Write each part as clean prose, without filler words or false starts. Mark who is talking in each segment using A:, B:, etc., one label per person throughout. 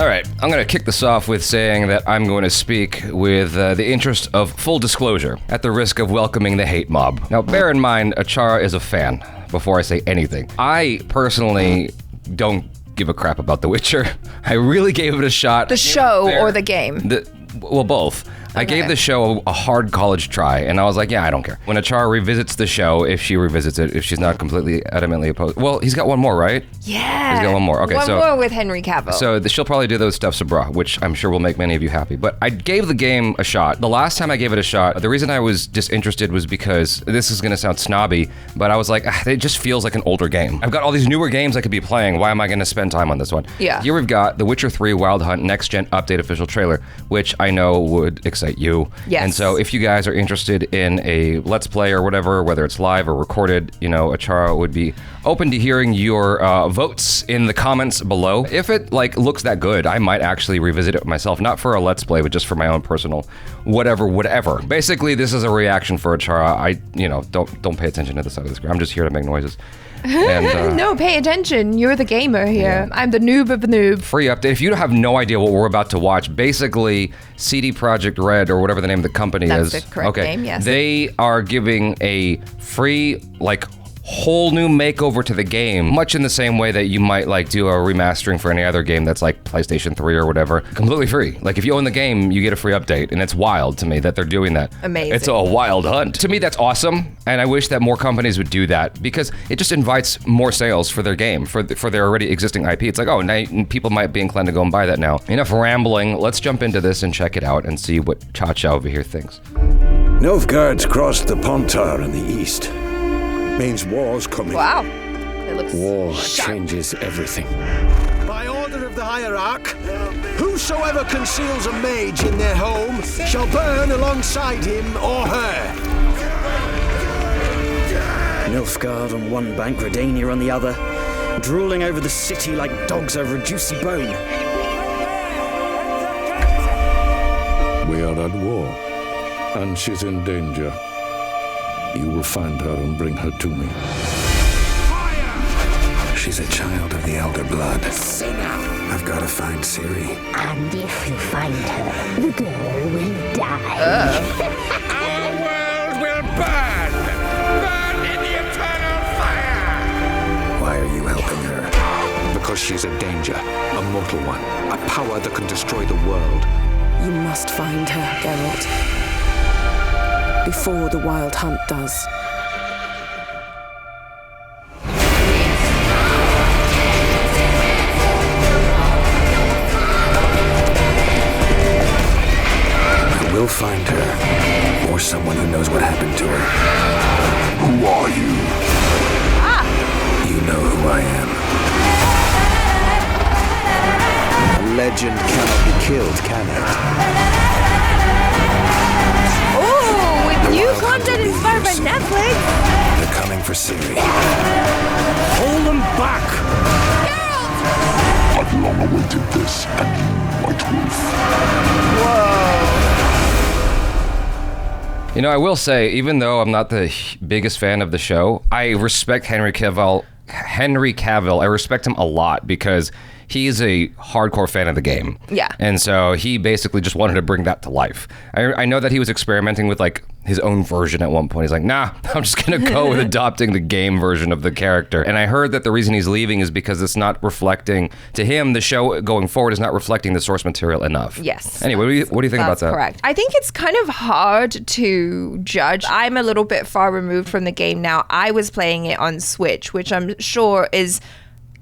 A: All right, I'm going to kick this off with saying that I'm going to speak with the interest of full disclosure, at the risk of welcoming the hate mob. Now, bear in mind, ACHARA is a fan, before I say anything. I personally don't give a crap about The Witcher. I really gave it a shot.
B: The show or the game?
A: Well, both. Okay. I gave the show a hard college try, and I was like, yeah, I don't care. When ACHARA revisits the show, if she revisits it, if she's not completely adamantly opposed. Well, he's got one more, right?
B: Yeah.
A: He's got one more. Okay,
B: one more with Henry Cavill.
A: So she'll probably do those stuffs abroad, which I'm sure will make many of you happy. But I gave the game a shot. The last time I gave it a shot, the reason I was disinterested was because, this is going to sound snobby, but I was like, it just feels like an older game. I've got all these newer games I could be playing. Why am I going to spend time on this one?
B: Yeah.
A: Here we've got The Witcher 3 Wild Hunt Next Gen Update official trailer, which I know would excite you.
B: Yes.
A: And so if you guys are interested in a Let's Play or whatever, whether it's live or recorded, ACHARA would be open to hearing your votes in the comments below. If it looks that good, I might actually revisit it myself, not for a Let's Play, but just for my own personal whatever. Basically, this is a reaction for ACHARA. I don't pay attention to the side of the screen. I'm just here to make noises. And,
B: no, pay attention. You're the gamer here. Yeah. I'm the noob of the noob.
A: Free update. If you have no idea what we're about to watch, basically CD Projekt Red, or whatever the name of the company is.
B: That's the correct name, yes.
A: They are giving a free, whole new makeover to the game, much in the same way that you might do a remastering for any other game that's like PlayStation 3 or whatever, completely free. If you own the game, you get a free update, and it's wild to me that they're doing that.
B: Amazing.
A: It's a wild hunt. To me, that's awesome, and I wish that more companies would do that, because it just invites more sales for their game, for their already existing IP. It's like, oh, now people might be inclined to go and buy that now. Enough rambling. Let's jump into this and check it out and see what Cha-Cha over here thinks.
C: Nilfgaard's crossed the Pontar in the east. Means war's coming.
B: Wow. It looks
C: War
B: sharp.
C: changes everything.
D: By order of the hierarch, whosoever conceals a mage in their home shall burn alongside him or her.
E: Nilfgaard on one bank, Redania on the other, drooling over the city like dogs over a juicy bone.
C: We are at war, and she's in danger. You will find her and bring her to me. Fire! She's a child of the Elder Blood.
E: Singer!
C: I've got to find Ciri.
F: And if you find her, the girl will die.
G: Our world will burn! Burn in the eternal fire!
C: Why are you helping her?
H: Because she's a danger, a mortal one, a power that can destroy the world.
I: You must find her, Geralt. Before the Wild Hunt does.
C: I will find her, or someone who knows what happened to her. Who are you? You know who I am.
D: A legend cannot be killed, can it?
B: New content inspired by Netflix.
C: They're coming for Ciri.
D: Hold them back!
C: I've long awaited this, and you, White Wolf.
A: Whoa. I will say, even though I'm not the biggest fan of the show, I respect Henry Cavill. I respect him a lot, because he's a hardcore fan of the game.
B: Yeah.
A: And so he basically just wanted to bring that to life. I know that he was experimenting with his own version at one point. He's like, nah, I'm just going to go with adopting the game version of the character. And I heard that the reason he's leaving is because it's not reflecting, to him, the show going forward is not reflecting the source material enough.
B: Yes.
A: Anyway, what do you think about that?
B: That's correct. I think it's kind of hard to judge. I'm a little bit far removed from the game now. I was playing it on Switch, which I'm sure is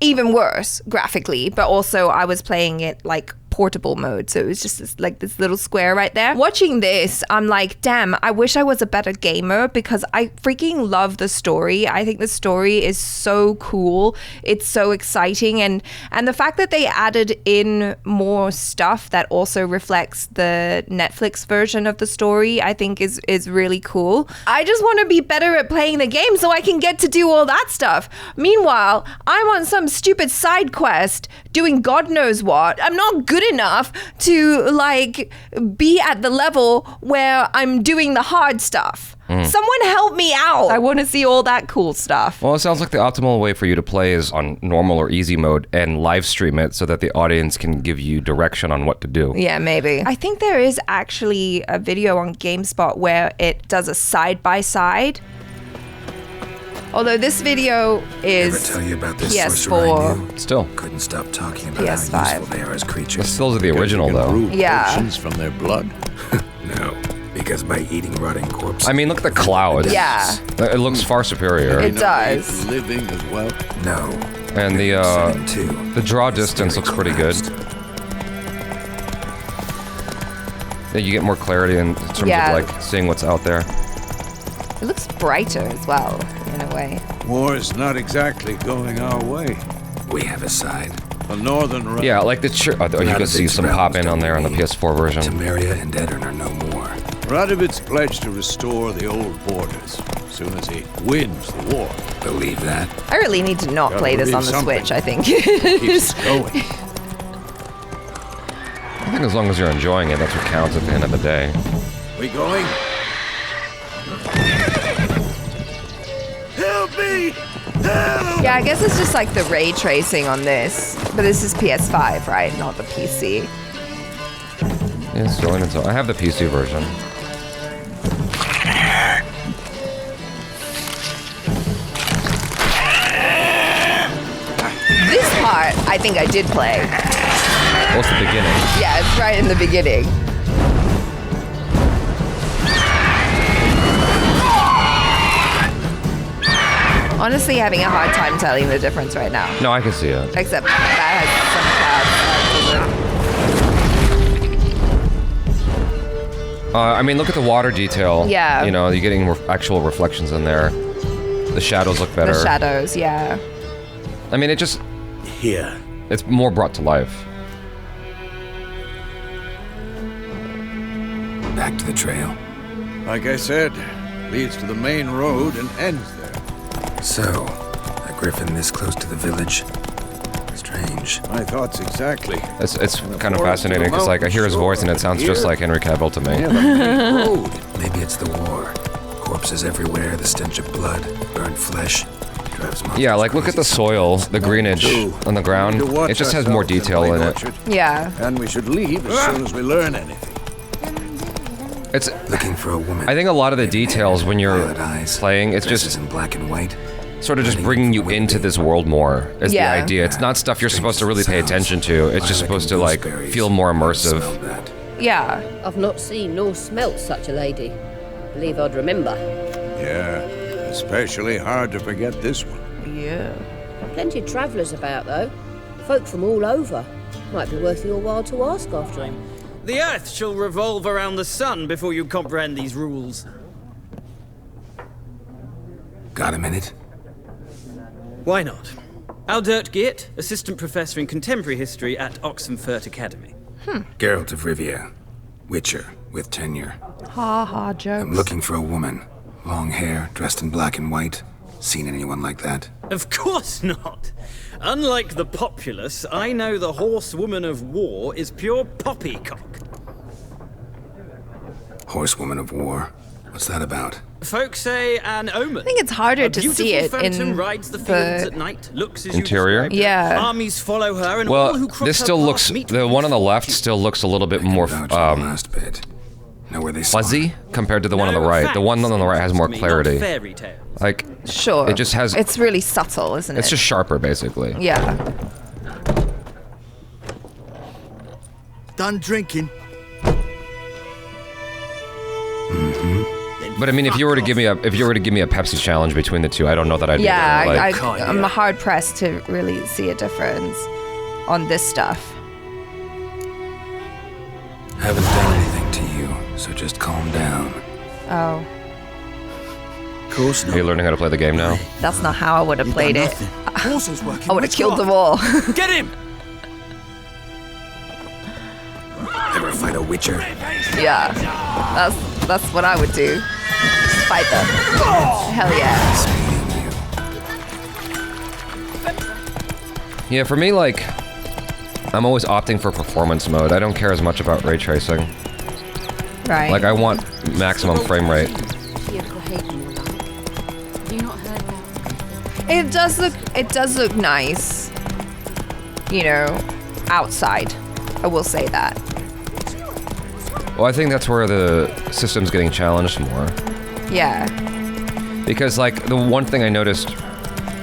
B: even worse graphically, but also I was playing it portable mode, so it was just this little square right there. Watching this, I'm like, damn, I wish I was a better gamer, because I freaking love the story. I think the story is so cool. It's so exciting, and the fact that they added in more stuff that also reflects the Netflix version of the story, I think is really cool. I just want to be better at playing the game so I can get to do all that stuff. Meanwhile, I'm on some stupid side quest doing God knows what. I'm not good enough to like be at the level where I'm doing the hard stuff. Someone help me out. I want to see all that cool stuff.
A: Well, it sounds like the optimal way for you to play is on normal or easy mode and live stream it so that the audience can give you direction on what to do.
B: Yeah, maybe. I think there is actually a video on GameSpot where it does a side-by-side. Although this video is
C: Ever tell you about this sorcerer I knew?
B: PS4.
A: Still.
C: Couldn't stop talking about how
B: PS5.
C: useful they are as creatures.
A: Still the original, though.
B: Yeah.
J: Potions from their blood.
C: No, because by eating rotting corpses.
A: I mean, look at the clouds.
B: Yeah.
A: It looks far superior.
B: It does.
J: Living as well.
C: No.
A: And the draw distance looks pretty good. Yeah, you get more clarity in terms of like seeing what's out there.
B: It looks brighter as well, in a way.
J: War's not exactly going our way.
C: We have a side.
J: The northern
A: Yeah, like the you can see some pop in on there on the PS4 version.
C: Temeria and Edirn are no more.
J: Radovid's pledged to restore the old borders as soon as he wins the war.
C: Believe that?
B: I really need to not play this on the Switch, I think.
J: Keeps going.
A: I think as long as you're enjoying it, that's what counts at the end of the day.
J: We going?
D: Help me! Help!
B: Yeah, I guess it's just like the ray tracing on this. But this is PS5, right? Not the PC.
A: Yeah, still in it. I have the PC version.
B: This part, I think I did play.
A: What's the beginning?
B: Yeah, it's right in the beginning. Honestly, having a hard time telling the difference right now.
A: No, I can see it.
B: Except that has some clouds.
A: I mean, look at the water detail.
B: Yeah.
A: You know, you're getting actual reflections in there. The shadows look better.
B: The shadows, yeah.
A: I mean, it just...
C: Here.
A: It's more brought to life.
C: Back to the trail.
J: Like I said, leads to the main road and ends there.
C: So, a griffin this close to the village. Strange.
J: My thoughts exactly.
A: It's kind of fascinating because like I hear his voice and it sounds just like Henry Cavill to me.
J: Yeah, the main road.
C: Maybe it's the war. Corpses everywhere, the stench of blood, burnt flesh. Drives monsters
A: Yeah, like look at the soil, the greenage on the ground. It just has more detail in it.
B: Yeah.
J: And we should leave as soon as we learn anything.
A: It's
C: looking for a woman.
A: I think a lot of the details when you're playing, it's just
C: in black and white.
A: Sort of just bringing you into this world more is the idea. It's not stuff you're supposed to really pay attention to. It's just supposed to like feel more immersive.
B: Yeah.
K: I've not seen nor smelt such a lady. Believe I'd remember.
J: Yeah, especially hard to forget this one.
B: Yeah.
K: Plenty of travellers about, though. Folk from all over. Might be worth your while to ask after him.
L: The Earth shall revolve around the sun before you comprehend these rules.
C: Got a minute?
L: Why not? Aldert Geert, Assistant Professor in Contemporary History at Oxenfurt Academy.
C: Geralt of Rivia. Witcher, with tenure.
B: Ha ha jokes.
C: I'm looking for a woman. Long hair, dressed in black and white. Seen anyone like that?
L: Of course not! Unlike the populace, I know the horsewoman of war is pure poppycock.
C: Horsewoman of war? What's that about?
L: Folks say an omen.
B: I think it's harder to see it in
L: rides the fields at night, looks as
A: interior.
B: Yeah.
L: Armies follow her, and all who
A: Well,
L: cross
A: this
L: her
A: still
L: path
A: looks.
L: meet
A: The
L: with
A: one on the left still looks a little bit more
C: last bit. Know where they
A: fuzzy compared to the one on the right. The one on the right has more clarity.
L: Fairy tales.
A: Like
B: Sure.
A: it just has.
B: It's really subtle, isn't it?
A: It's just sharper, basically.
B: Yeah.
D: Done drinking.
A: But I mean, if you were to give me a Pepsi challenge between the two, I don't know that I'd.
B: Yeah,
A: be able to, like,
B: I'm hard pressed to really see a difference on this stuff.
C: Haven't done anything to you, so just calm down.
B: Oh,
C: Of course not.
A: Are you learning how to play the game now?
B: that's not how I would have played it.
D: Horses working.
B: I would have killed them all.
L: Get him!
C: Ever fight a witcher?
B: Yeah, that's what I would do. Just fight them. Hell yeah.
A: Yeah, for me, like, I'm always opting for performance mode. I don't care as much about ray tracing.
B: Right.
A: Like, I want maximum frame rate.
B: It does look nice, you know, outside. I will say that.
A: Well, I think that's where the system's getting challenged more.
B: Yeah.
A: Because, like, the one thing I noticed,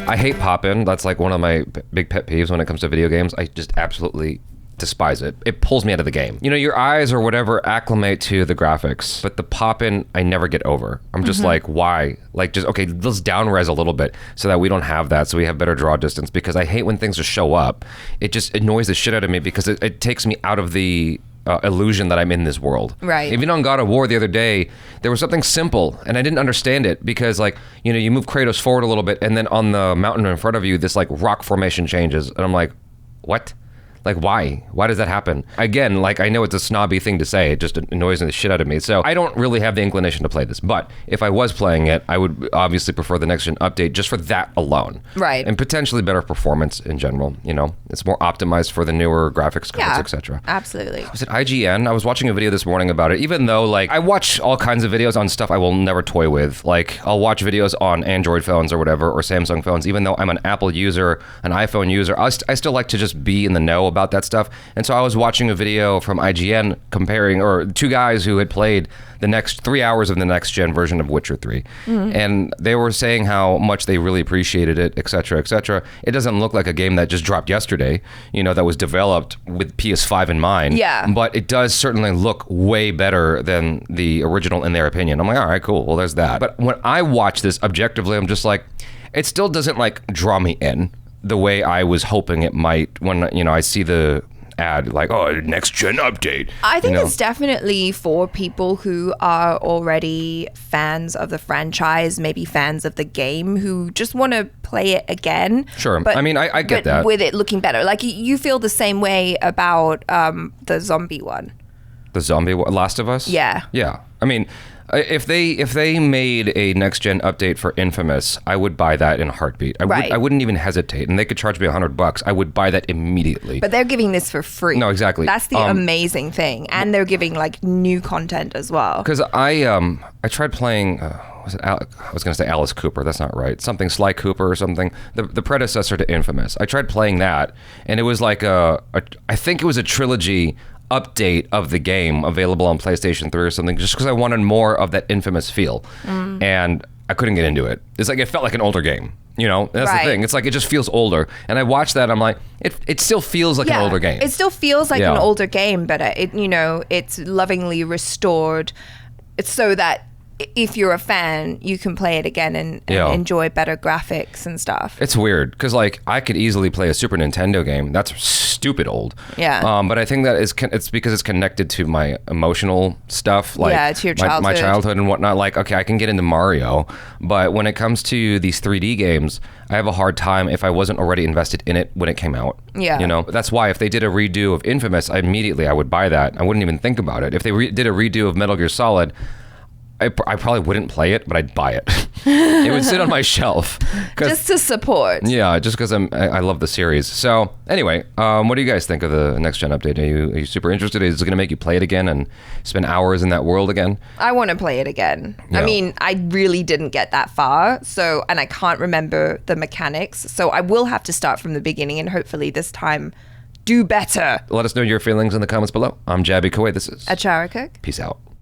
A: I hate pop-in. That's, like, one of my big pet peeves when it comes to video games. I just absolutely despise it. It pulls me out of the game. You know, your eyes or whatever acclimate to the graphics, but the pop-in, I never get over. I'm just like, why? Like, just, okay, let's down-res a little bit so that we don't have that, so we have better draw distance, because I hate when things just show up. It just annoys the shit out of me because it takes me out of the illusion that I'm in this world.
B: Right.
A: Even on God of War the other day, there was something simple and I didn't understand it because, like, you know, you move Kratos forward a little bit and then on the mountain in front of you, this like rock formation changes. And I'm like, what? Like, why? Why does that happen? Again, like, I know it's a snobby thing to say. It just annoys the shit out of me. So I don't really have the inclination to play this. But if I was playing it, I would obviously prefer the next-gen update just for that alone.
B: Right.
A: And potentially better performance in general. You know, it's more optimized for the newer graphics cards, etc.
B: Absolutely.
A: Was it IGN? I was watching a video this morning about it, even though, like, I watch all kinds of videos on stuff I will never toy with. Like, I'll watch videos on Android phones or whatever, or Samsung phones, even though I'm an Apple user, an iPhone user. I still like to just be in the know about that stuff. And so I was watching a video from IGN comparing, or two guys who had played the next 3 hours of the next gen version of Witcher 3. And they were saying how much they really appreciated it, etc., etc. It doesn't look like a game that just dropped yesterday, you know, that was developed with PS5 in mind.
B: Yeah.
A: But it does certainly look way better than the original in their opinion. I'm like, all right, cool. Well, there's that. But when I watch this objectively, I'm just like, it still doesn't like draw me in the way I was hoping it might when, you know, I see the ad like, oh, next gen update.
B: I think,
A: you know?
B: It's definitely for people who are already fans of the franchise, maybe fans of the game, who just want to play it again.
A: Sure. I mean, I get that.
B: With it looking better. Like, you feel the same way about the zombie one.
A: The zombie Last of Us?
B: Yeah.
A: Yeah. I mean, if they made a next gen update for Infamous, I would buy that in a heartbeat. I wouldn't even hesitate, and they could charge me $100. I would buy that immediately.
B: But they're giving this for free.
A: No, exactly.
B: That's the amazing thing, and they're giving like new content as well.
A: Because I tried playing. Was it I was going to say Alice Cooper. That's not right. Something Sly Cooper or something. The predecessor to Infamous. I tried playing that, and it was like I think it was a trilogy update of the game available on PlayStation 3 or something, just because I wanted more of that Infamous feel. And I couldn't get into it. It's like, it felt like an older game. You know, that's the thing. It's like, it just feels older. And I watched that, I'm like, it still feels like an older game.
B: It still feels like an older game, but it's lovingly restored. It's so that if you're a fan, you can play it again and enjoy better graphics and stuff.
A: It's weird because, like, I could easily play a Super Nintendo game. That's stupid old.
B: Yeah.
A: But I think that it's because it's connected to my emotional stuff, like
B: to your childhood.
A: My childhood and whatnot. Like, okay, I can get into Mario, but when it comes to these 3D games, I have a hard time if I wasn't already invested in it when it came out.
B: Yeah.
A: You know, that's why if they did a redo of Infamous, I would buy that. I wouldn't even think about it. If they did a redo of Metal Gear Solid, I probably wouldn't play it, but I'd buy it. It would sit on my shelf.
B: Just to support.
A: Yeah, just because I love the series. So anyway, what do you guys think of the next gen update? Are you super interested? Is it going to make you play it again and spend hours in that world again?
B: I want to play it again.
A: Yeah.
B: I mean, I really didn't get that far, and I can't remember the mechanics. So I will have to start from the beginning and hopefully this time do better.
A: Let us know your feelings in the comments below. I'm Jabby Kuwait. This is
B: ACHARA KIRK.
A: Peace out.